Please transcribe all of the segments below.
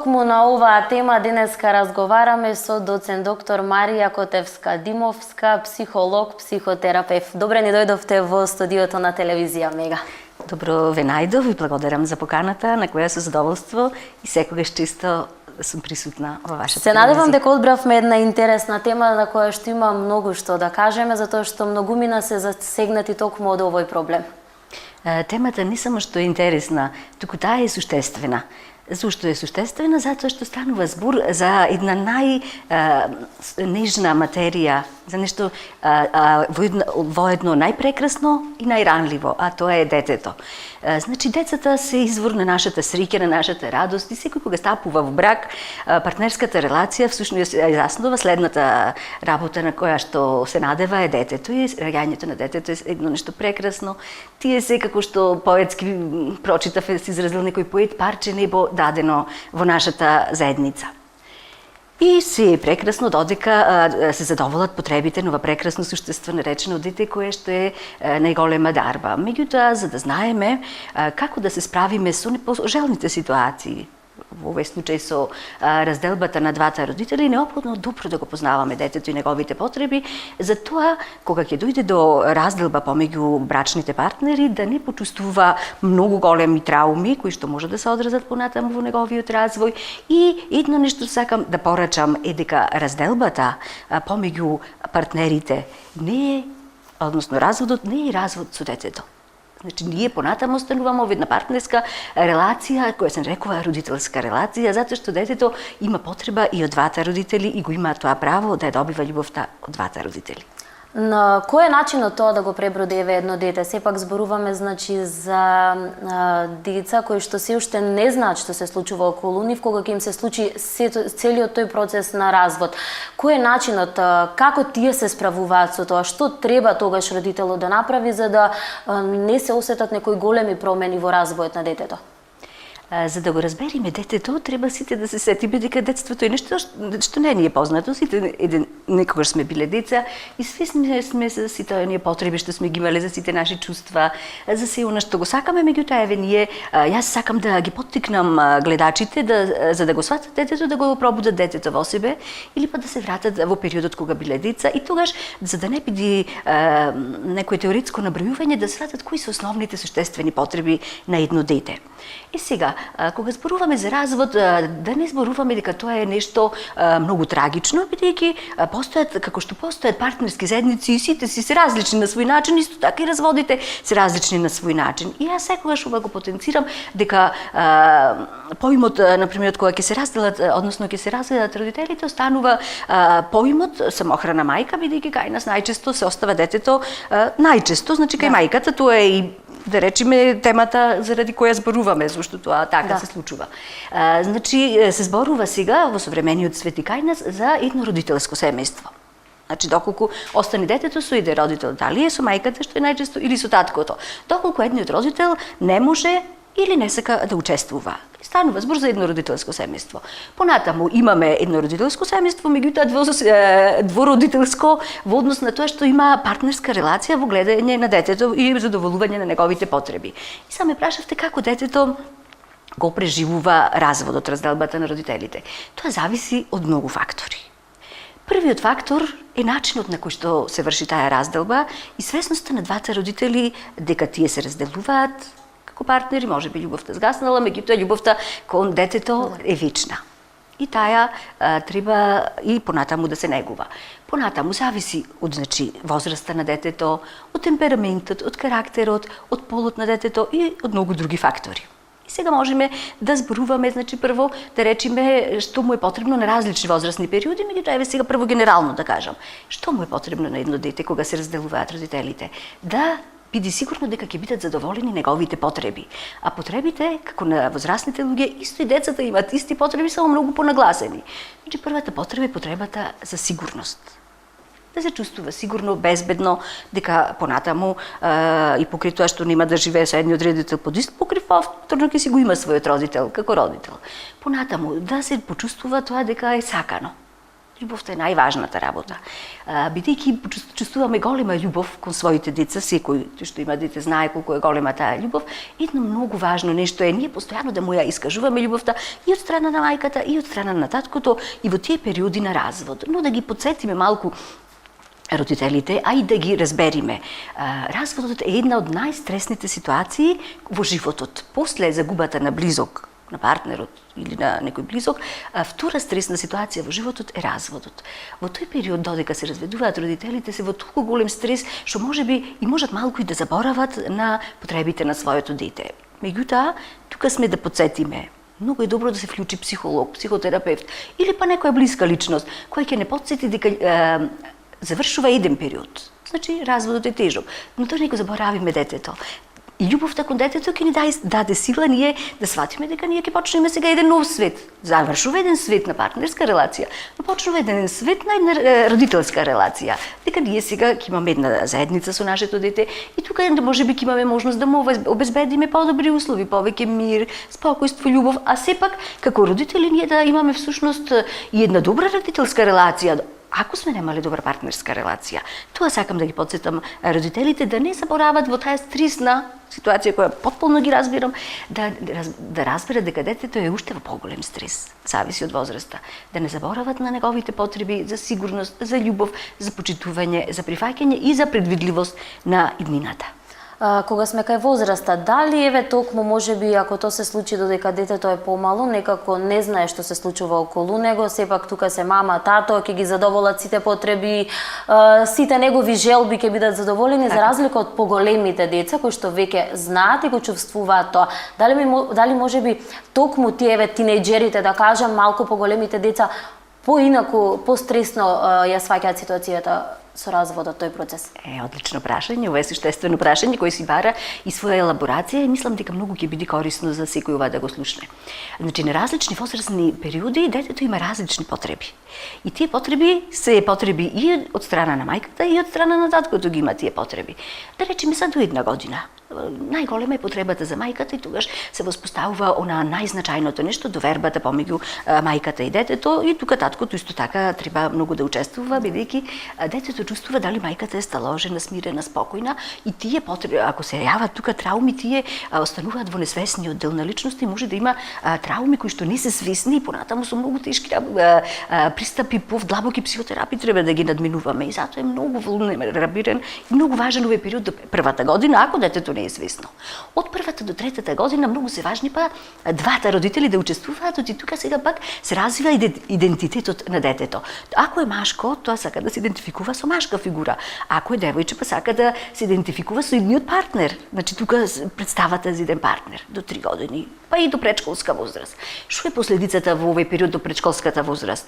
Токму на оваа тема денеска разговараме со доцент доктор Марија Котевска-Димовска, психолог, психотерапевт. Добре ни дојдовте во студиото на телевизија Мега. Добро ве најдов и благодарам за поканата, на која со задоволство и секогаш чисто сум присутна во вашата телевизија. Се надевам дека одбравме една интересна тема на која што има многу што да кажеме, затоа што многумина се засегнати токму од овој проблем. Темата не само што е интересна, туку таа е суштествена. Зошто е суштествена? Затоа што станува збор за една најнежна материја, за нешто во едно најпрекрасно и најранливо, а тоа е детето. Значи, децата се извор на нашата среќа, на нашата радост и секој кога стапува во брак, партнерската релација всушност ја заснува следната работа на која што се надева е детето и раѓањето на детето е едно нешто прекрасно. Тие се како што поетски прочитав, се изразил некој поет, парче небо дадено во нашата заедница. И се е прекрасно додека се задоволат потребите на ова прекрасно суштество наречено дете кое што е најголема дарба. Меѓутоа, за да знаеме како да се справиме со непожелните ситуации, во овој случај со разделбата на двата родители, неопходно добро да го познаваме детето и неговите потреби, за тоа кога ќе дојде до разделба помеѓу брачните партнери, да не почувствува многу големи трауми кои што може да се одразат понатаму во неговиот развој. И едно нешто сакам да порачам е дека разделбата помеѓу партнерите не е, односно разводот не е развод со детето. Значи, ние понатаму остануваме во една партнерска релација, која се нарекува родителска релација, затоа што детето има потреба и од двата родители и го има тоа право да ја добива љубовта од двата родители. На кој е начинот тоа да го преброди едно дете? Сепак зборуваме за деца кои што се уште не знаат што се случува околу нив, кога ќе им се случи целиот тој процес на развод. Кој е начинот, како тие се справуваат со тоа? Што треба тогаш родителот да направи за да не се осетат некои големи промени во развојот на детето? За да го разбериме детето, треба сите да се сетиме дека детството е нешто што не ни е познато. Сите некогаш сме биле деца и свесни сме за сите оние потреби што сме ги имале, за сите наши чувства, за се она што го сакаме, меѓутоа еве ние, јас сакам да ги поттикнам гледачите за да го сватат детето, да го пробудат детето во себе или па да се вратат во периодот кога биле деца и тогаш за да не биде некој теоретско набројување, да сватат кои се основните суштествени потреби на едно дете. И сега, кога зборуваме за развод, да не зборуваме дека тоа е нешто многу трагично, бидејќи постојат, како што постојат партнерски заедници и сите си се различни на свој начин, исто така и разводите се различни на свој начин. И јас секогаш ова го потенцирам дека поимот, например, кога ќе се разделат, односно ќе се разведат родителите, останува поимот самохрана мајка, бидејќи кај нас најчесто се остава детето најчесто, значи кај мајката, тоа е и да речеме темата заради која зборуваме, зашто тоа така се случува. Значи, се зборува сега во современиот свет и кај нас за едно родителско семејство. Значи, доколку остане детето со еден родител, дали е со мајката, што е најчесто, или со таткото. Доколку едниот родител не може или не сака да учествува. Станува збор за едно родителско семејство. Понатаму имаме едно родителско семејство, меѓутоа двородителско во однос на тоа што има партнерска релација во гледање на детето и задоволување на неговите потреби. И саме прашавте како детето го преживува разводот, разделбата на родителите. Тоа зависи од многу фактори. Првиот фактор е начинот на кој што се врши таа разделба и свесноста на двата родители дека тие се разделуваат како партнери, може би љубовта згаснала, меѓутоа љубовта кон детето е вечна. И таа треба и понатаму да се негува. Понатаму зависи од возраста на детето, од темпераментот, од карактерот, од полот на детето и од многу други фактори. И сега можеме да зборуваме, прво да речеме што му е потребно на различни возрастни периоди, меѓутоа еве сега прво генерално да кажам. Што му е потребно на едно дете кога се разделуваат родителите? Да биде сигурно дека ќе бидат задоволени неговите потреби. А потребите, како на возрастните луѓе, исто и децата имаат исти потреби, само многу понагласени. Значи, првата потреба е потребата за сигурност. Да се чувствува сигурно, безбедно, дека понатаму и покрај тоа што нема да живее со едниот родител под ист покрив, повторно ќе си го има својот родител, како родител. Понатаму, да се почувствува тоа дека е сакано. Љубовта е најважната работа. Бидејќи чувствуваме голема љубов кон своите деца, секој што има дете знае колку е голема таа љубов, едно многу важно нешто е ние постојано да му ја искажуваме љубовта и од страна на мајката и од страна на таткото и во тие периоди на развод, но да ги потсетиме малку родителите, а и да ги разбериме. Разводот е една од најстресните ситуации во животот. После загубата на близок, на партнерот или на некој близок, втора стресна ситуација во животот е разводот. Во тој период додека се разведуваат родителите се во толку голем стрес што можеби и можат малку и да заборават на потребите на своето дете. Меѓутоа, тука сме да потсетиме. Многу е добро да се вклучи психолог, психотерапевт или па некоја блиска личност која ќе не потсети дека завршува еден период. Значи, разводот е тежок, но тоа не го заборавиме детето. И љубовта кон детето ќе ни даде сила ние да сватиме дека ние ќе почнеме сега еден нов свет. Завршува еден свет на партнерска релација, но почнува еден свет на една родителска релација. Дека ние сега ќе имаме една заедница со нашето дете и тука можеби ќе имаме можност да му обезбедиме подобри услови, повеќе мир, спокојство, љубов, а сепак како родители ние да имаме всушност и една добра родителска релација. Ако сме немале добра партнерска релација, тоа сакам да ги потсетам родителите да не заборават во таа стресна ситуација која потполно ги разбирам, да разберат дека детето е уште во поголем стрес. Зависи од возраста. Да не заборават на неговите потреби за сигурност, за љубов, за почитување, за прифаќање и за предвидливост на иднината. Кога сме кај возраста, дали еве токму можеби ако тоа се случи додека детето е помало, некако не знае што се случува околу него, сепак тука се мама, тато, ќе ги задоволат сите потреби, сите негови желби ќе бидат задоволени, за разлика од поголемите деца кои што веќе знаат и го чувствуваат тоа. Дали можеби токму тие еве тинејџерите, да кажам, малку поголемите деца поинаку, постресно ја сваќаат ситуацијата со разводот, тој процес? Одлично прашање, ова е суштествено прашање кој си бара и своја елаборација и мислам дека многу ќе биде корисно за секој ова да го слушне. Значи, на различни возрастни периоди детето има различни потреби. И тие потреби се потреби и од страна на мајката и од страна на таткото ги има тие потреби. Да речеме за до една година. Најголема е потребата за мајката и тогаш се воспоставува она најзначајното нешто, довербата помеѓу мајката и детето и тука таткото исто така треба многу да учествува, бидејќи детето чувствува дали мајката е сталожена, смирена, спокојна и тие потреби, ако се јават тука трауми, тие остануваат во несвесниот дел на личноста и може да има трауми кои што не се свесни и понатаму со многу тешки пристапи по длабоки психотерапии треба да ги надминуваме и затоа е многу вулнерабилен и многу важен овој период до првата година, ако детето не е свесно. Од првата до третата година многу се важни па двата родители да учествуваат и тука сега пак се развива идентитетот на детето. Ако е машко, тоа сака да се идентификува со машка фигура. Ако е девојче, па сака да се идентификува со идниот партнер. Значи тука представата за еден партнер до 3 години, па и до предшколска возраст. Што е последицата во овој период до предшколската возраст?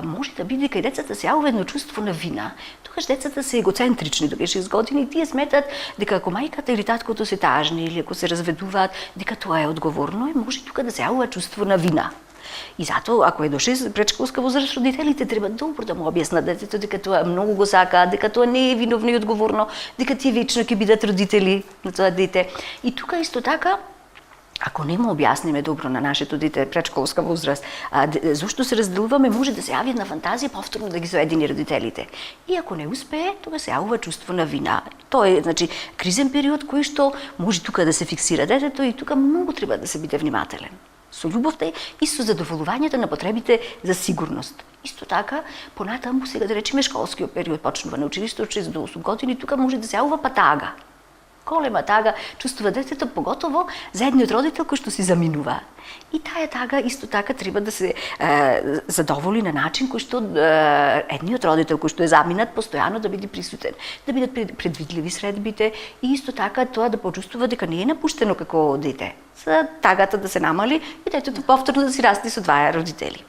Може да биде кај децата се јавува едно чувство на вина. Тогаш децата се егоцентрични до 6 години и тие сметат дека ако мајката или таткото се тажни или ако се разведуваат, дека тоа е одговорно и може тука да се јавува чувство на вина. И затоа, ако е до 6 предшколска возраст, родителите треба добро да му објаснат детето дека тоа многу го сакаат, дека тоа не е виновно и одговорно, дека тие вечно ќе бидат родители на тоа дете. И тука исто така, ако не му објасниме добро на нашето дете предшколска возраст, зошто се разделуваме, може да се јави една фантазија повторно да ги соедини родителите. И ако не успее, тога се јавува чувство на вина. Тоа е, значи, кризен период кој што може тука да се фиксира детето и тука многу треба да се биде внимателен. Со љубовта и со задоволувањето на потребите за сигурност. Исто така, понатаму сега да речеме школскиот период почнува на училиште од 6 до 8 години, тука може да се јавува патага. Голема тага чувствува детето, поготово за едниот родител кој што си заминува. И таа тага исто така треба да се задоволи на начин кој што едниот родител кој што е заминат постојано да биде присутен, да бидат предвидливи средбите и исто така тоа да почувствува дека не е напуштено како дете. За тагата да се намали и детето повторно да си расте со дваја родители.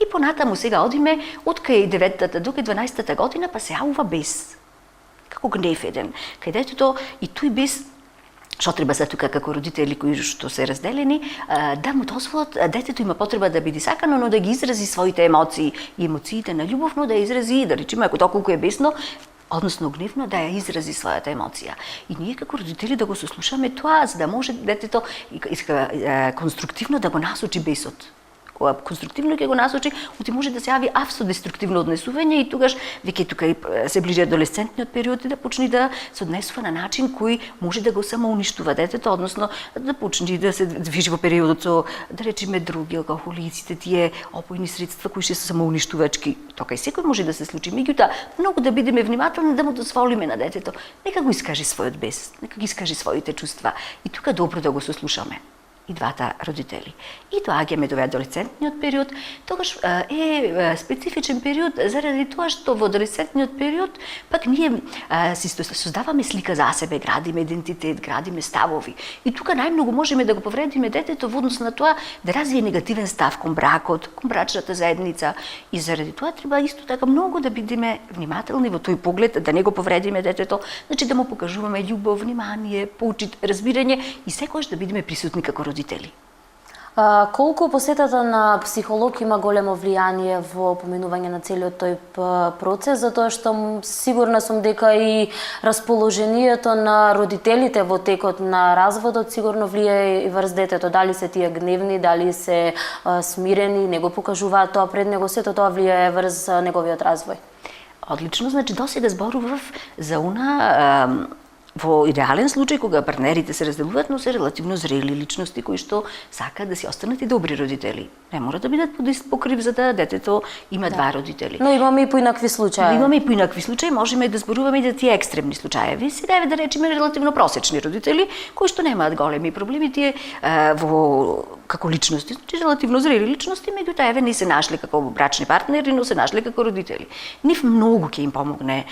И понатаму сега одиме од кај 9-та до кај 12-та година па се јавува бес. Како гнев еден. Кај детето и тој бес што треба за тука како родители кои што се разделени, да му дозволат, детето има потреба да биде сакано, но да ги изрази своите емоции и емоциите на љубов, но да изрази, да речеме, ако толку е бесно, односно гневно, да ја изрази својата емоција. И ние како родители да го сослушаме тоа, за да може детето конструктивно да го насочи бесот. Кога конструктивно ќе го насочи, оти може да се јави автодеструктивно однесување и тогаш веќе тука се ближи адолесцентниот период и да почне да се однесува на начин кој може да го самоуништува детето, односно да почне да се движи во периодот со, да речеме, други алкохолиците, тие опојни средства кои се самоуништувачки. Тока и секој може да се случи. Меѓутоа, многу да бидеме внимателни, да му дозволиме на детето нека го искаже својот бес, нека ги искаже своите чувства и тука добро да го сослушаме и двата родители. И доаѓаме до адолесцентниот период, тогаш е специфичен период заради тоа што во адолесцентниот период пак ние си создаваме слика за себе, градиме идентитет, градиме ставови. И тука најмногу можеме да го повредиме детето во однос на тоа да развие негативен став кон бракот, кон брачната заедница и заради тоа треба исто така многу да бидеме внимателни во тој поглед, да не го повредиме детето, значи да му покажуваме љубов, внимание, поучит, разбирање и секогаш да бидеме присутни како родители. Колку посетата на психолог има големо влијание во поминување на целиот тој процес, затоа што сигурна сум дека и расположението на родителите во текот на разводот сигурно влијае и врз детето, дали се тие гневни, дали се смирени, не го покажуваат тоа пред него, сето тоа влијае врз неговиот развој. Одлично, значи досега зборував за она во идеален случај кога партнерите се разделуваат, но се релативно зрели личности кои што сакаат да си останат и добри родители. Не мора да бидат под ист покрив за да детето има два родители. Но имаме и поинакви случаи. Имаме и поинакви случаи, можеме да зборуваме и за тие екстремни случаи. Сега еве да речеме релативно просечни родители кои што немаат големи проблеми, тие во како личности, значи релативно зрели личности, меѓутоа еве не се нашле како брачни партнери, но се нашле како родители. Нив многу ќе им помогне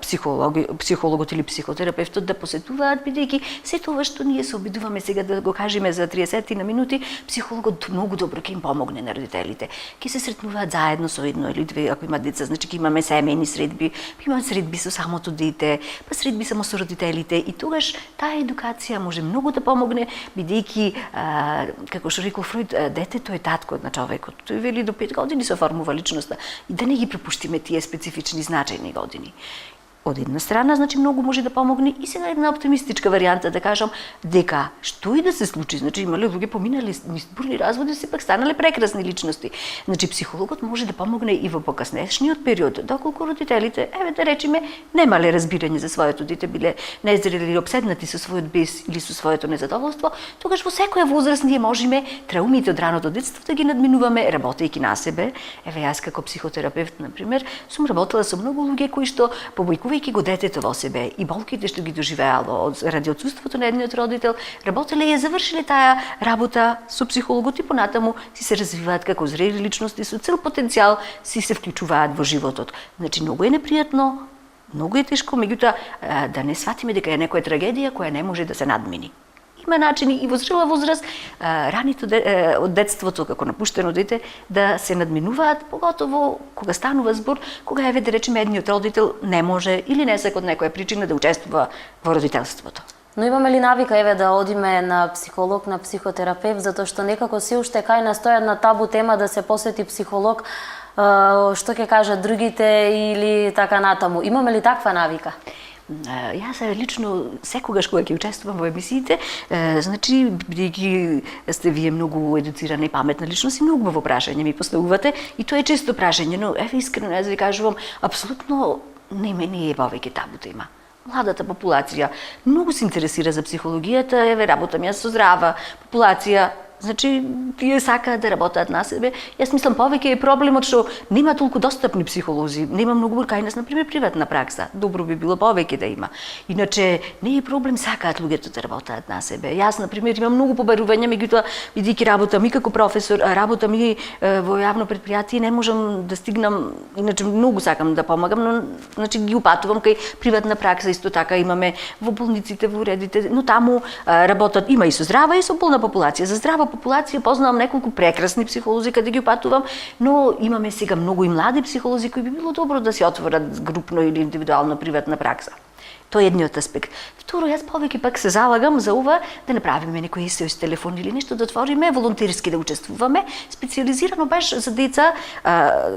психологот или психотерапевтот да посетуваат, бидејќи се тоа што ние се обидуваме сега да го кажеме за 30 на минути, психологот многу добро ќе им помогне на родителите. Ќе се сретнуваат заедно со едно или две, ако имаат деца, значи ќе имаме семејни средби, ќе имаат средби со самото дете, па средби само со родителите и тогаш таа едукација може многу да помогне, бидејќи како што рекол Фројд, детето е таткот на човекот. Тој вели до 5 години се оформува личноста и да не ги пропуштиме тие специфични значајни години. Од една страна, значи многу може да помогне и сега една оптимистичка варијанта да кажам дека што и да се случи, значи имале луѓе поминали бурни разводи, сепак станале прекрасни личности. Значи психологот може да помогне и во покаснешниот период, доколку родителите, еве да речеме, немале разбирање за своето дете, биле незрели или обседнати со својот бес или со своето незадоволство, тогаш во секоја возраст ние можеме траумите од раното детство да ги надминуваме работејќи на себе. Еве јас како психотерапевт, на пример, сум работела со многу луѓе кои што побојкувајќи го детето во себе и болките што ги доживеало ради отсуството на едниот родител, работеле и ја завршиле таа работа со психологот и понатаму си се развиваат како зрели личности со цел потенцијал, си се вклучуваат во животот. Значи многу е непријатно, многу е тешко, меѓутоа да не сватиме дека е некоја трагедија која не може да се надмини. Има начини и во зрела возраст раните од детството како напуштено дете да се надминуваат, поготово кога станува збор, кога еве да речеме едниот родител не може или не сака од некоја причина да учествува во родителството. Но имаме ли навика еве да одиме на психолог, на психотерапевт, затоа што некако се уште кај нас тоа една табу тема да се посети психолог, што ќе кажат другите или така натаму. Имаме ли таква навика? Јас лично секогаш кога ќе учествувам во емисиите, значи бидејќи сте вие многу едуцирана и паметна личност и многу во прашање ми поставувате и тоа е често прашање, но еве искрено јас ви кажувам, апсолутно не е повеќе табу тема. Младата популација многу се интересира за психологијата, еве работам јас со здрава популација. Значи, тие сакаат да работат на себе. Јас мислам повеќе е проблемот што нема толку достапни психолози, нема многу кај нас, например, приватна пракса. Добро би било повеќе да има. Иначе не е проблем, сакаат луѓето да работат на себе. Јас, например, имам многу побарувања, меѓутоа, бидејќи работам и како професор, работам и во јавно предпријатие, не можам да стигнам, иначе многу сакам да помагам, но значи ги упатувам кај приватна пракса, исто така имаме во болниците, во уредите, но таму работат има и со здрава и со болна популација. За здрава популација познавам неколку прекрасни психолози каде ги упатувам, но имаме сега многу и млади психолози кои би било добро да се отворат групно или индивидуално приватна пракса. Тоа е едниот аспект. Второ, јас повеќе пак се залагам за ова да направиме некој SOS телефон или нешто, да отвориме волонтерски да учествуваме, специализирано баш за деца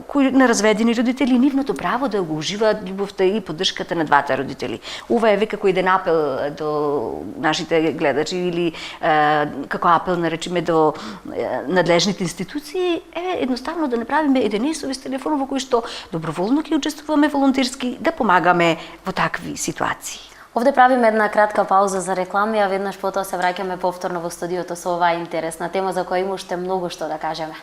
кои на разведени родители, нивното право да го уживаат љубовта и поддршката на двата родители. Ова е века кој еден апел до нашите гледачи или како апел наречиме до надлежните институции е едноставно да направиме еден SOS телефон во кој што доброволно ќе учествуваме волонтерски да помагаме во такви ситуации. Овде правиме една кратка пауза за реклами, а веднаш потоа се враќаме повторно во студиото со оваа интересна тема за која има уште многу што да кажеме.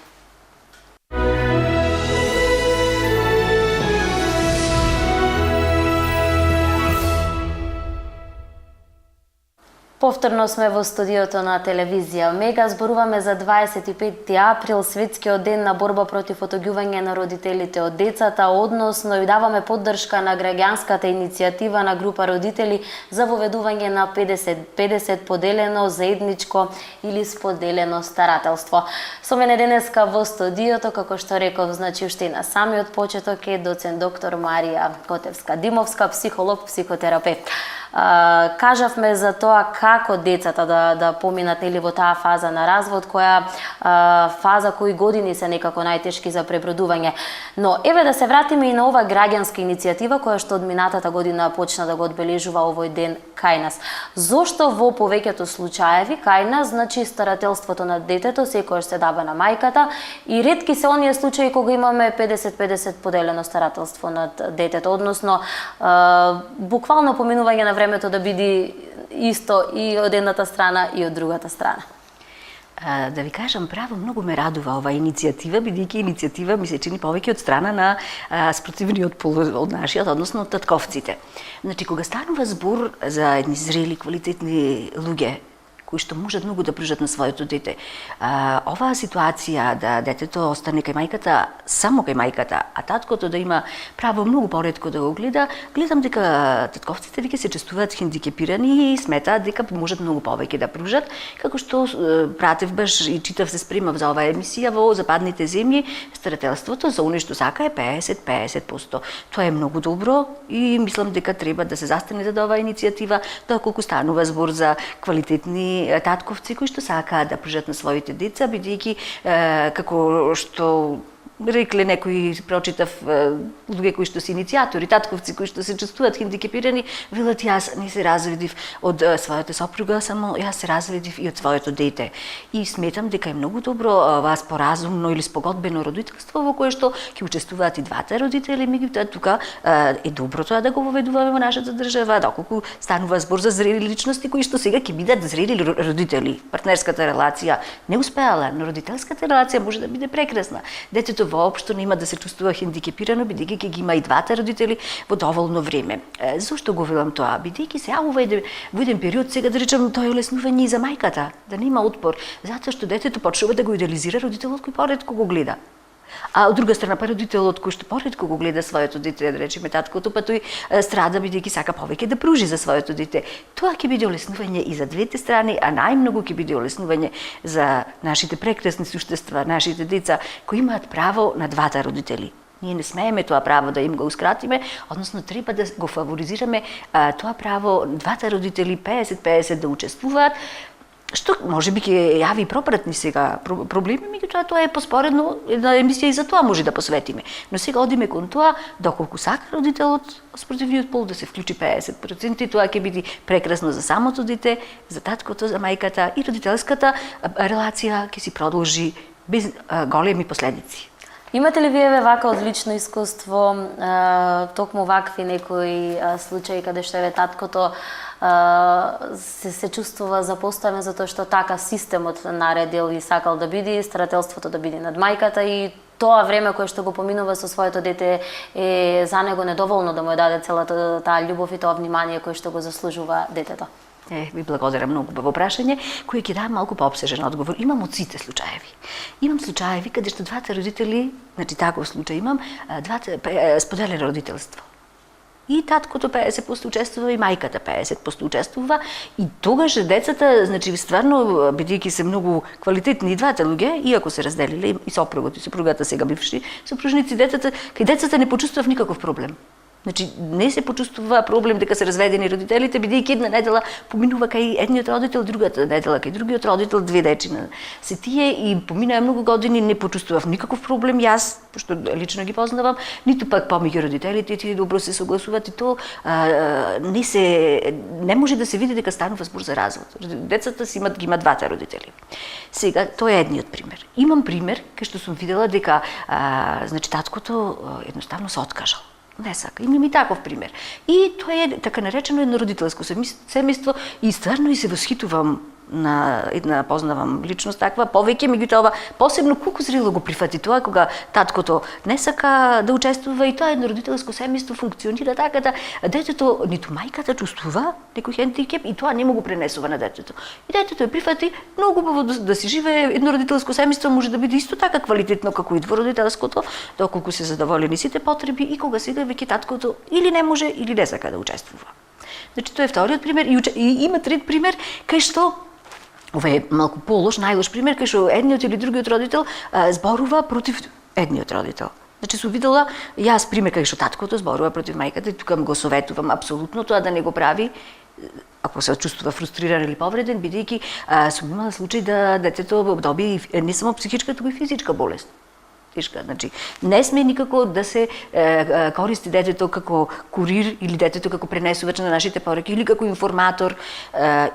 Повторно сме во студиото на телевизија Мега. Зборуваме за 25 април, светскиот ден на борба против отогјување на родителите од децата, односно и даваме поддршка на граѓанската иницијатива на група родители за воведување на 50-50 поделено, заедничко или споделено старателство. Со мене денеска во студиото, како што реков, значи уште и на самиот почеток е доцент доктор Марија Котевска-Димовска, психолог, психотерапевт. Кажавме за тоа како децата да поминат нели во таа фаза на развод, која фаза кои години се некако најтешки за пребродување. Но еве да се вратиме и на ова граѓанска иницијатива која што од минатата година почна да го одбележува овој ден кај нас. Зошто во повеќето случаеви кај нас, значи старателството на детето секогаш се дава на мајката и ретки се оние случаи кога имаме 50-50 поделено старателство над детето, односно буквално поминување на времето да биде исто и од едната страна и од другата страна. Да ви кажам право, многу ме радува оваа иницијатива, бидејќи иницијатива ми се чини повеќе од страна на спротивниот пол од нашиот, односно од татковците. Значи, кога станува збор за едни зрели, квалитетни луѓе, кои што можат многу да пружат на своето дете. Оваа ситуација да детето остане кај мајката, само кај мајката, а таткото да има право многу поретко да го гледа, гледам дека татковците веќе се чувствуваат хендикепирани и сметаат дека можат многу повеќе да пружат, како што пратев баш и читав се спремав за оваа емисија во западните земји, старателството за оно што сака е 50-50%. Тоа е многу добро и мислам дека треба да се застане за оваа иницијатива, доколку станува збор за квалитетни татковци кои што сакаат да пружат на своите деца, бидејќи како што рекле некои, прочитав луѓе кои што се иницијатори, татковци кои што се чувствуваат хендикепирани, велат јас не се разведив од својата сопруга, само јас се разведив и од своето дете. И сметам дека е многу добро ова споразумно или спогодбено родителство во кое што ќе учествуваат и двата родители, меѓутоа тука е добро тоа да го воведуваме во нашата држава, доколку станува збор за зрели личности кои што сега ќе бидат зрели родители. Партнерската релација не успеала, но родителската релација може да биде прекрасна. Детето воопшто нема да се чувствува хендикепирано, бидејќи ќе ги има и двата родители во доволно време. Зошто го велам тоа? Бидејќи се во еден период, сега да речем, тоа е олеснување и за мајката, да нема отпор, затоа што детето почнува да го идеализира родителот кој поретко го гледа. А од друга страна, родителот кој што поретко го гледа своето дете, да речеме таткото, па тој страда бидејќи сака повеќе да пружи за своето дете. Тоа ќе биде олеснување и за двете страни, а најмногу ќе биде олеснување за нашите прекрасни суштества, нашите деца кои имаат право на двата родители. Ние не смееме тоа право да им го ускратиме, односно треба да го фаворизираме тоа право двата родители 50-50 да учествуваат, што може би ќе јави пропратни сега проблеми, меѓутоа тоа е поспоредно, една емисија и за тоа може да посветиме. Но сега одиме кон тоа, доколку сака родителот спротивниот пол да се вклучи 50%, тоа ќе биде прекрасно за самото дете, за таткото, за мајката и родителската релација ќе си продолжи без големи последици. Имате ли вие вака одлично искуство, токму вакви некои случаи каде што еве таткото се чувствува запоставен затоа што така системот наредил и сакал да биде, старателството да биде над мајката и тоа време кое што го поминува со своето дете е за него недоволно да му ја даде целата таа љубов и тоа внимание кое што го заслужува детето? Ви благодарам многу во прашање, кој ќе даде малку поопсежен одговор. Имам од сите случаеви. Имам случаеви каде што двата родители, значи таков случај имам, двата споделено родителство. И таткото 50% учествува и мајката 50% учествува и тогаш децата, значи стварно бидејќи се многу квалитетни и двата луѓе, иако се разделиле и сопругот и сопругата сега бивши сопружници, кај децата не почувствував никаков проблем. Значи, не се почувствува проблем дека се разведени родителите, бидејќи една недела поминува кај едниот родител, другата недела кај другиот родител, две дечина се тие и поминаа многу години, не почувствував никаков проблем јас, пошто лично ги познавам, ниту пак помеѓу родителите, тие добро се согласуваат и то не може да се види дека станува збор за развод. Децата си ги имат двата родители. Сега, тоа е едниот пример. Имам пример кај што сум видела дека значи таткото едноставно се откажал. Не сака. Имам и таков пример. И тоа е така наречено еднородителско семејство и стварно и се восхитувам на една познавам личност таква, повеќе, меѓутоа посебно колку зрело го прифати тоа кога таткото не сака да учествува и тоа еднородителско семејство функционира така да детето ниту мајката чувствува некој хендикеп и тоа не му го пренесува на детето. И детето е прифати многу убаво да си живее еднородителско семејство, може да биде исто така квалитетно како и двородителското, доколку се задоволени сите потреби и кога сега веќе таткото или не може или не сака да учествува. Значи тоа е вториот пример и има трет пример кај што ова е малку полош, најлош пример, кај што едниот или другиот родител зборува против едниот родител. Значи сум видела јас пример кај што таткото зборува против мајката и тука го советувам апсолутно тоа да не го прави ако се чувствува фрустриран или повреден, бидејќи сум имала случај да детето доби не само психичка, туку и физичка болест. Тешка, значи не сме никако да се користи детето како курир или детето како пренесувач на нашите пораки или како информатор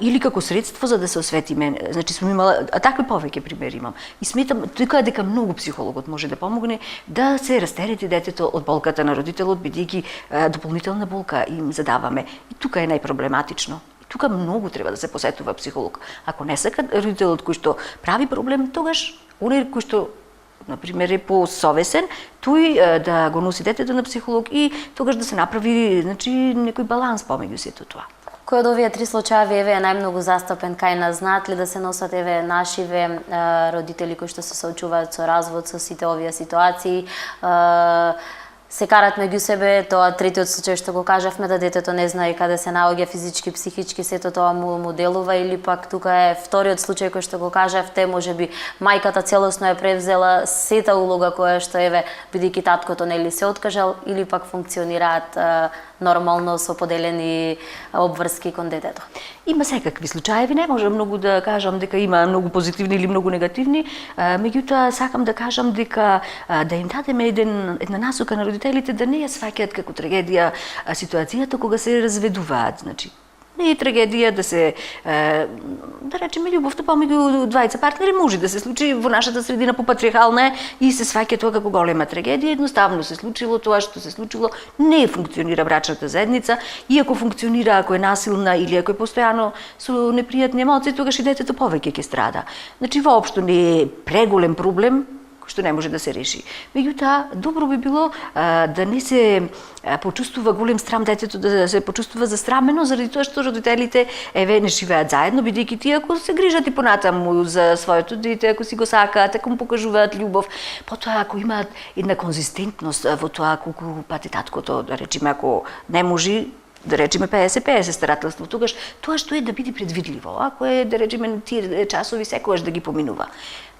или како средство за да се осветиме. Значи сум имала такви повеќе примери имам. И сметам дека многу психологот може да помогне да се растерети детето од болката на родителот, бидејќи дополнителна болка им задаваме. И тука е најпроблематично. Тука многу треба да се посетува психолог. Ако не сака родителот кој што прави проблем, тогаш оној кој што например е посовесен, тој да го носи детето на психолог и тогаш да се направи значи некој баланс помеѓу сето тоа. Кој од овие три случаи еве е најмногу застапен кај нас? Знаат ли да се носат еве нашиве родители кои што се соочуваат со развод, со сите овие ситуации? Се карат меѓу себе, тоа третиот случај што го кажавме, да детето не знае каде се наоѓа физички, психички, сето тоа му делува, или пак тука е вториот случај кој што го кажавте, можеби мајката целосно е превзела сета улога која што еве бидејќи таткото нели се откажал, или пак функционираат нормално со поделени обврски кон детето. Има секакви случаи, не можам многу да кажам дека има многу позитивни или многу негативни, меѓутоа сакам да кажам дека да им дадеме една насока на родителите да не ја сваќаат како трагедија ситуацијата кога се разведуваат, значи не е трагедија да се да речеме љубовта помеѓу двајца партнери може да се случи во нашата средина попатриархална и се сваќа тоа како голема трагедија, едноставно се случило тоа што се случило, не функционира брачната заедница, иако функционира ако е насилна или ако е постојано со непријатни емоции, тогаш и детето повеќе ќе страда. Значи воопшто не е преголем проблем што не може да се реши. Меѓутоа, добро би било да не се почувствува голем срам детето, да се почувствува застрамено заради тоа што родителите еве не живеат заедно, бидејќи тие ако се грижат и понатаму за своето дете, ако си го сакаат, ако му покажуваат љубов, потоа ако имаат една конзистентност во тоа колку пати таткото, да речеме, ако не може да речеме 50-50 старателство, тогаш тоа што е да биде предвидливо, ако е да речеме тие часови секогаш да ги поминува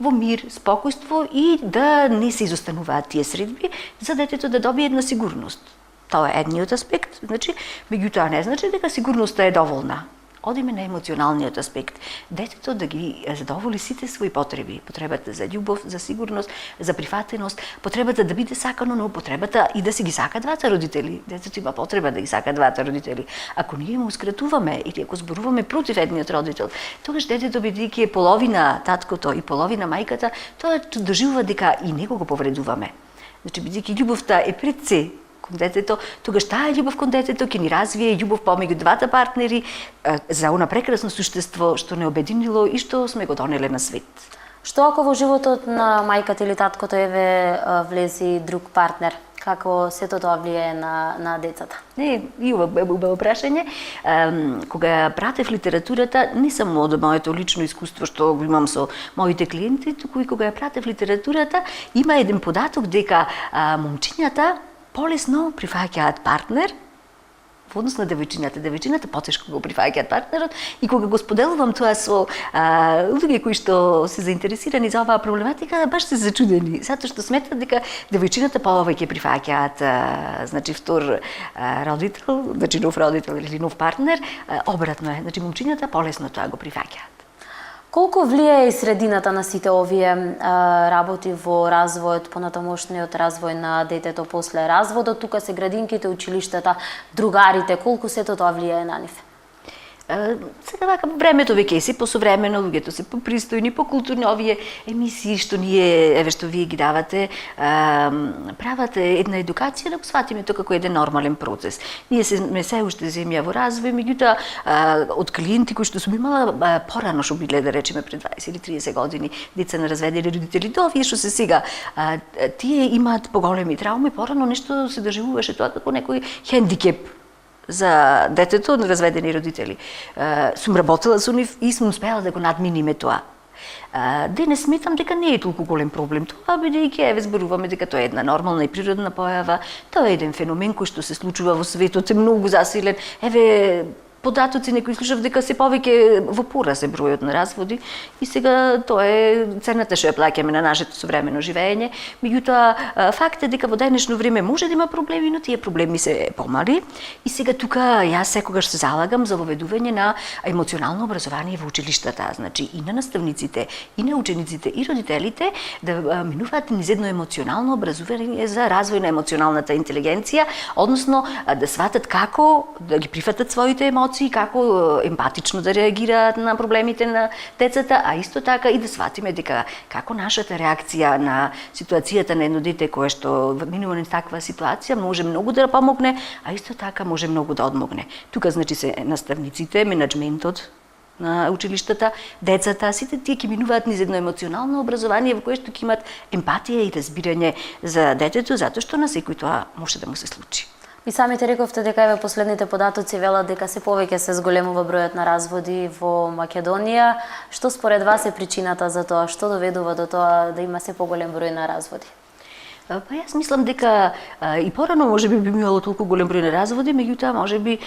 во мир, спокојство и да не се изостануваат тие средби за детето да добие една сигурност. Тоа е едниот аспект, значи, меѓутоа не значи дека сигурноста е доволна. Одиме на емоционалниот аспект. Детето да ги задоволи сите своји потреби. Потребата за љубов, за сигурност, за прифатеност, потребата да биде сакано, но потребата и да се ги сака двата родители. Детето има потреба да ги сака двата родители. Ако ние му ускратуваме или ако зборуваме против едниот родител, тогаш детето бидејќи е половина таткото и половина мајката, тоа доживува дека и него го повредуваме. Значи бидејќи љубовта е пред се кон детето, тогаш таа љубов кон детето ќе ни развие љубов помеѓу двата партнери за она прекрасно суштество што не обединило и што сме го донеле на свет. Што ако во животот на мајката или таткото еве влези друг партнер? Како сето тоа влијае на децата? Не, и убаво прашање. Кога пратев литературата, не само од моето лично искуство што го имам со моите клиенти, туку и кога ја пратев литературата, има еден податок дека момчињата полесно прифаќаат партнер во однос на девојчината потешко го прифаќаат партнерот и кога го споделувам тоа со луѓе кои што се заинтересирани за оваа проблематика, баш се зачудени, затоа што сметат дека девојчината повеќе прифаќаат значи втор родител, значи нов родител или нов партнер, обратно е, значи момчињата полесно тоа го прифаќаат. Колку влијае и средината на сите овие работи во развојот, понатамошниот развој на детето после разводот, тука се градинките, училиштата, другарите, колку сето тоа влијае на нив? Сега вака времето веќе се посовремено, луѓето се попристојни, покултурни, овие емисии што што вие ги давате, прават една едукација да го сватиме тоа како еден нормален процес. Ние сме се уште земја во развој, меѓутоа од клиенти кои што сум имала порано што биле, да речеме пред 20 или 30 години, деца на разведени родители, до овие што се сега, тие имаат поголеми трауми, порано нешто се доживуваше тоа како некој хендикеп за детето на разведени родители. Сум работела со нив и сум успеала да го надминиме тоа. Денес сметам дека не е толку голем проблем тоа, бидејќи зборуваме дека тоа е една нормална и природна појава, тоа е еден феномен кој што се случува во светот, е многу засилен. Податоци некои слушав дека се повеќе во пораз е бројот на разводи и сега тоа е цената што ја плаќаме на нашето современо живење. Меѓутоа факт е дека во денешно време може да има проблеми, но тие проблеми се помали и сега тука јас секогаш се залагам за воведување на емоционално образование во училиштата, значи и на наставниците, и на учениците, и родителите да минуваат низ едно емоционално образование за развој на емоционалната интелигенција, односно да сватат како да ги прифатат своите емоции, како емпатично да реагираат на проблемите на децата, а исто така и да сватиме дека како нашата реакција на ситуацијата на едно дете кое што минува низ таква ситуација може многу да помогне, а исто така може многу да одмогне. Тука значи се наставниците, менаџментот на училиштата, децата, сите тие ќе минуваат низ едно емоционално образование во кое што ќе имат емпатија и разбирање за детето, затоа што на секој тоа може да му се случи. И самите рековте дека еве последните податоци велат дека се повеќе се зголемува бројот на разводи во Македонија. Што според вас е причината за тоа? Што доведува до тоа да има се поголем број на разводи? Па јас мислам дека и порано можеби би имало толку голем број на разводи, меѓутоа можеби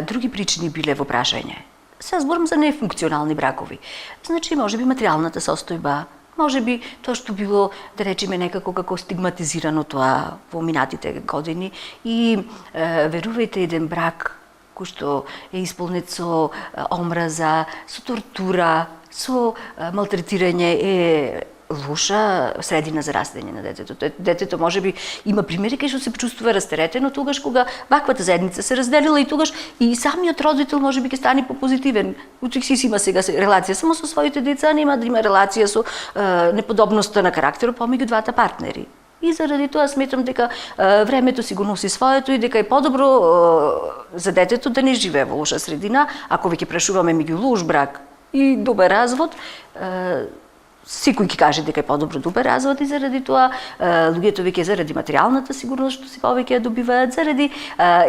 други причини биле во прашање. Се зборам за нефункционални бракови. Значи можеби материјалната состојба, можеби тоа што било, да речеме, некако како стигматизирано тоа во минатите години и верувајте, еден брак кој што е исполнет со омраза, со тортура, со малтретирање е лоша средина за растење на детето. Детето можеби има примери кај што се почувствува растеретено тогаш кога ваквата заедница се разделила и тогаш и самиот родител можеби ќе стане попозитивен. Утре си има сега релација само со своите деца, нема да има релација со неподобноста на карактерот помеѓу двата партнери. И заради тоа сметам дека времето си го носи своето и дека е подобро за детето да не живее во лоша средина, ако веќе прашуваме меѓу лош брак и добар развод. Секој ќе каже дека е подобро добар развод и заради тоа луѓето веќе заради материјалната сигурност што се повеќе ја добиваат, заради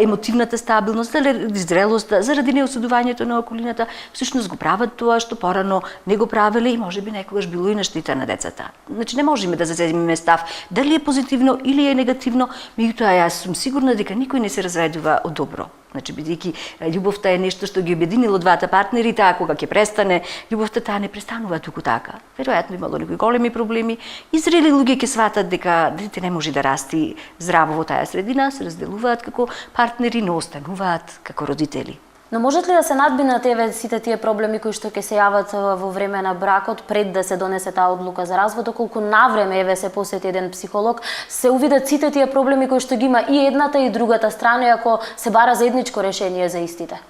емотивната стабилност, заради зрелоста, заради неосудувањето на околината, всушност го прават тоа што порано не го правеле и можеби некогаш било и на штета на децата. Значи не можеме да заземиме став дали е позитивно или е негативно, меѓутоа јас сум сигурна дека никој не се разведува од добро. Значи, бидејќи љубовта е нешто што ги обединило двата партнери, таа кога ќе престане, љубовта таа не престанува туку така. Веројатно имало некои големи проблеми и зрели луѓе ќе сватат дека дете не може да расти здраво во таа средина, се разделуваат како партнери, но остануваат како родители. Но можат ли да се надминат сите тие проблеми кои што ќе се јават во време на бракот пред да се донесе таа одлука за развод, доколку навреме се посети еден психолог, се увидат сите тие проблеми кои што ги има и едната и другата страна, ако се бара заедничко решение за истите?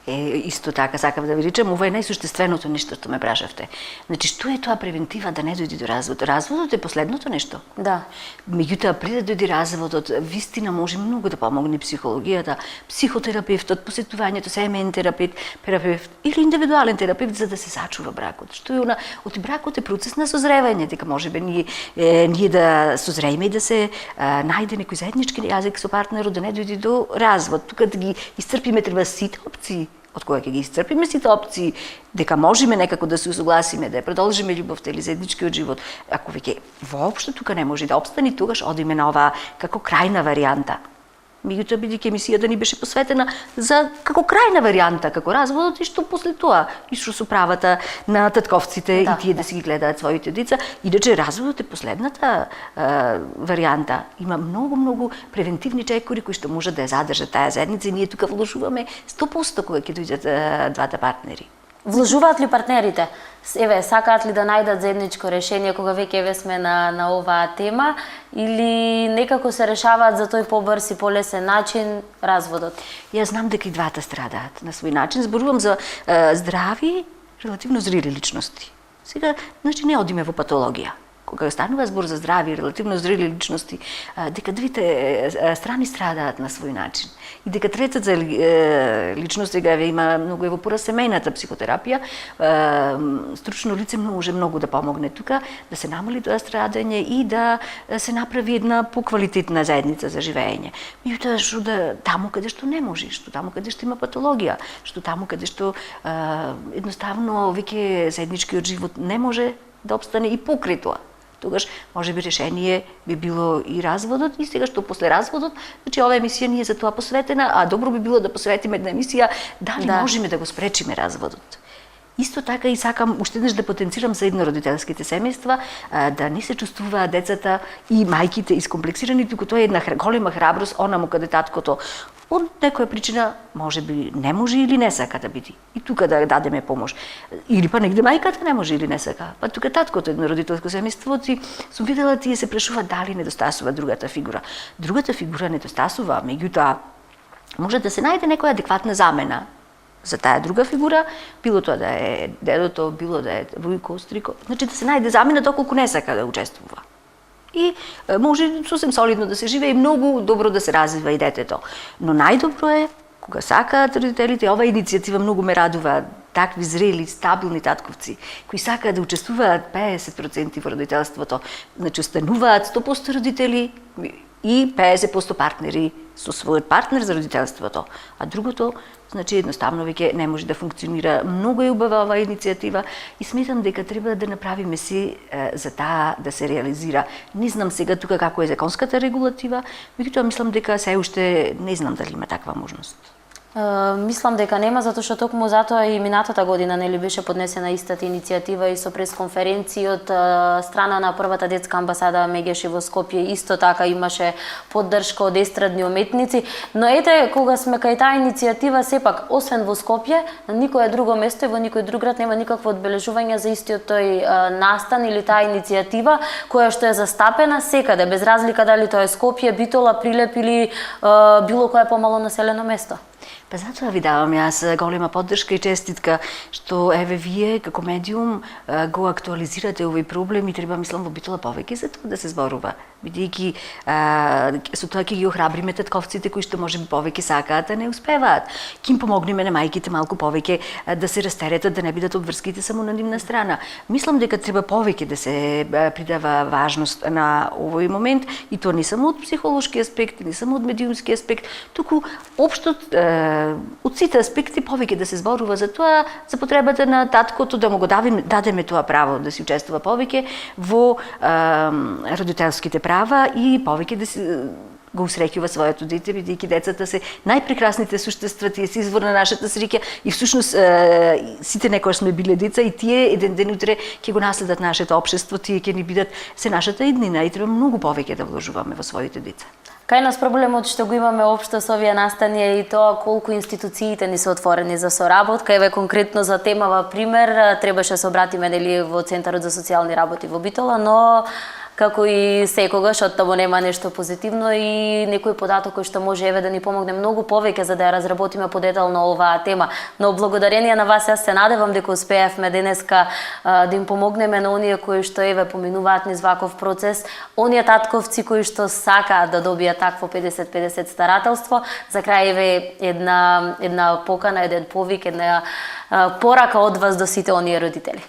Исто така сакам да ви речам, ова е најсуштественото нешто што ме прашавте. Значи, што е тоа превентива да не дојде до развод? Разводот е последното нешто. Да. Меѓутоа, пред да дојде разводот, вистина може многу да помогне психологијата, психотерапевтот, посетувањето, семеен терапевт или индивидуален терапевт за да се сачува бракот. Што е бракот е процес на созревање, дека можеби ние да созрееме и да се најде некој заеднички јазик со партнерот, да не дојде до развод. Тука да ги исцрпиме треба сите опции. Од која ќе ги исцрпиме сите опции, дека можеме некако да се усогласиме, да ја продолжиме љубовта или заедничкиот живот. Ако веќе воопшто тука не може да обстани, тогаш одиме на оваа како крајна варијанта. Меѓутоа, бидејќи емисијата ни беше посветена за како крајна варијанта, како разводот и што после тоа, и што со правата на татковците и тие да си ги гледаат своите деца. Иначе разводот е последната варијанта. Има многу превентивни чекори кои што може да ја задржат таа заедница и ние тука вложуваме 100% кога ќе дојдат двата партнери. Вложуваат ли партнерите? Еве, сакаат ли да најдат заедничко решение кога веќе еве сме на оваа тема или некако се решаваат за тој побрз и полесен начин разводот? Јас знам дека и двата страдаат на свој начин. Зборувам за здрави, релативно зрели личности. Сега, значи не одиме во патологија. Кога станува збор за здрави, релативно зрели личности, дека двете страни страдаат на свој начин. И дека третата личност сега има многу во пора семејната психотерапија, стручно лице може многу да помогне тука, да се намали тоа страдање и да се направи една поквалитетна заедница за живење. Меѓутоа, што да таму каде што не може, што таму каде што има патологија, што таму каде што едноставно веќе заедничкиот живот не може да обстане и покрај тоа. Тогаш може би решение би било и разводот, и сега што после разводот, значи оваа емисија не е за тоа посветена, а добро би било да посветиме една емисија дали можеме да го спречиме разводот. Исто така и сакам уште еднаш да потенцирам за еднородителските семејства, да не се чувствуваат децата и мајките искомплексирани, туку тоа е една голема храброст, онаму каде таткото од некоја причина можеби не може или не сака да биде. И тука да дадеме помош. Или па негде мајката не може или не сака. Па тука таткото еднородителско семејство, сум видела тие се прашува дали недостасува другата фигура. Другата фигура недостасува, меѓутоа може да се најде некоја адекватна замена за таа друга фигура, било тоа да е дедото, било да е вујко, стрико, значи да се најде замена доколку не сака да учествува. И може сосем солидно да се живее и многу добро да се развива и детето. Но најдобро е кога сакаат родителите, оваа иницијатива многу ме радува, такви зрели, стабилни татковци кои сакаат да учествуваат 50% во родителството, значи остануваат 100% родители и 50% партнери со својот партнер за родителството. А другото, значи едноставно веќе не може да функционира. Многу е убава оваа иницијатива и сметам дека треба да направиме се за таа да се реализира. Не знам сега тука како е законската регулатива, меѓутоа мислам дека се уште не знам дали има таква можност. Мислам дека нема, затоа што токму затоа и минатата година нели беше поднесена истата иницијатива и со пресконференции од страна на првата детска амбасада Мегеши во Скопје исто така имаше поддршка од естрадни уметници, но ете кога сме кај таа иницијатива сепак освен во Скопје на никое друго место и во никој друг град нема никакво одбележување за истиот тој настан или таа иницијатива која што е застапена секаде без разлика дали тоа е Скопје, Битола, Прилеп или било кое помало населено место. Па затоа ви давам јас голема поддршка и честитка што еве вие како медиум го актуализирате овој проблем и треба мислам во Битола повеќе за тоа да се зборува, бидејќи со тоа ќе ги охрабриме татковците кои што можеби повеќе сакаат, а не успеваат. Ќе им помогнеме на мајките малку повеќе да се растеретат, да не бидат обврските само на нивна страна. Мислам дека треба повеќе да се придава важност на овој момент и тоа не само од психолошки аспект, не само од медиумски аспект, туку општо од сите аспекти повеќе да се зборува за тоа, за потребата на таткото да му го дадеме тоа право да си учествува повеќе во родителските права и повеќе да се го усреќува своето дете, бидејќи децата се најпрекрасните суштества, тие се извор на нашата среќа и всушност сите некојаш сме биле деца и тие еден ден утре ќе го наследат нашето општество, тие ќе ни бидат се нашата иднина и треба многу повеќе да вложуваме во своите деца. Кај нас проблемот што го имаме општо со овие настани е и тоа колку институциите ни се отворени за соработка. Еве конкретно за темава пример, требаше се обратиме нели во Центарот за социјални работи во Битола, но како и секогаш од таму нема нешто позитивно и некој податок кој што може еве да ни помогне многу повеќе за да ја разработиме подетално оваа тема. Но благодарение на вас јас се надевам дека успеевме денеска да им помогнеме на оние кои што еве поминуваат низ ваков процес, оние татковци кои што сакаат да добијат такво 50-50 старателство. За крај еве една покана, еден повик, една порака од вас до сите оние родители.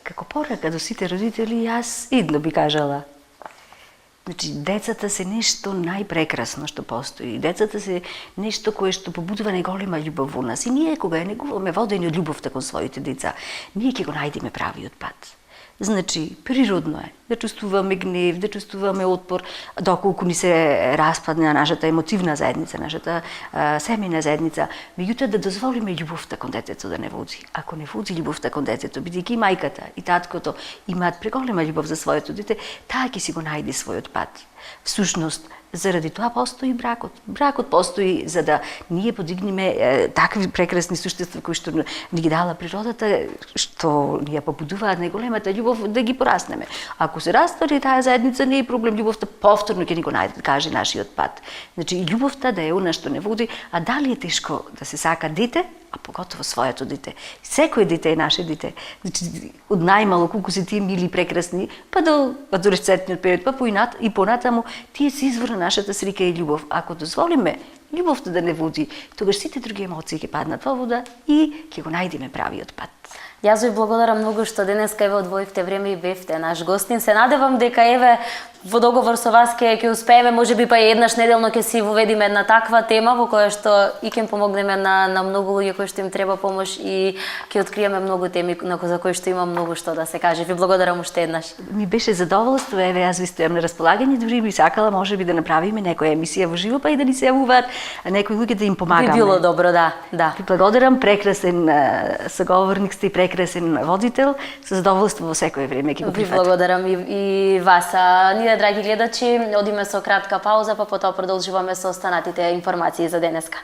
Како порака до сите родители, јас идно би кажала. Значи, децата се нешто најпрекрасно што постои. Децата се нешто кое што побудува најголема љубов во нас. И ние, кога ја негуваме водени од љубовта кон своите деца, ние ќе го најдеме правиот пат. Значи, природно е да чувствуваме гнев, да чувствуваме отпор, доколку ни се распадне нашата емотивна заедница, нашата семейна заедница. Меѓутоа да дозволиме љубовта кон детето да не води. Ако не води љубовта кон детето, бидејќи и мајката и таткото имаат преголема љубов за своето дете, таа ќе си го најде својот пат. Всушност, заради тоа постои бракот. Бракот постои за да ние подигнеме такви прекрасни суштества кои што ни ги дала природата, што ни ја побудуваат најголемата љубов да ги пораснеме. Ако се раствари таа заедница, не е проблем, љубовта повторно ќе ни го најде, каже нашиот пат. Значи, љубовта да е она што не води, а дали е тешко да се сака дете, а поготово своето дете. Секој дете е наше дете. Значи, од најмало колку се тие мили и прекрасни, па до адолесцентниот период, па и понатаму, тие се извор на нашата срика и љубов. Ако дозволиме љубовта да не води, тогаш сите други емоции ќе паднат во вода и ќе го најдеме правиот пат. Јас ви благодарам многу што денеска еве одвоивте време и бевте наш гостин. Се надевам дека еве во договор со вас ќе успееме, можеби па и еднаш неделно ќе си воведиме една таква тема во која што и ќе помогнеме на многу луѓе кои што им треба помош и ќе откриеме многу теми за кои што има многу што да се каже. Ви благодарам уште еднаш. Ми беше задоволство, еве јас ви стојам на располагање, дури би сакала можеби да направиме некоја емисија во живо, па и да ни се јавуваат некои луѓе да им помагаме. Би било добро, да. Ви благодарам, прекрасен саговорник сте и прекрасен водител, со задоволство во секое време ќе го прифатам. Ви благодарам и вас. Ние, драги гледачи, одиме со кратка пауза, па потоа продолжуваме со останатите информации за денеска.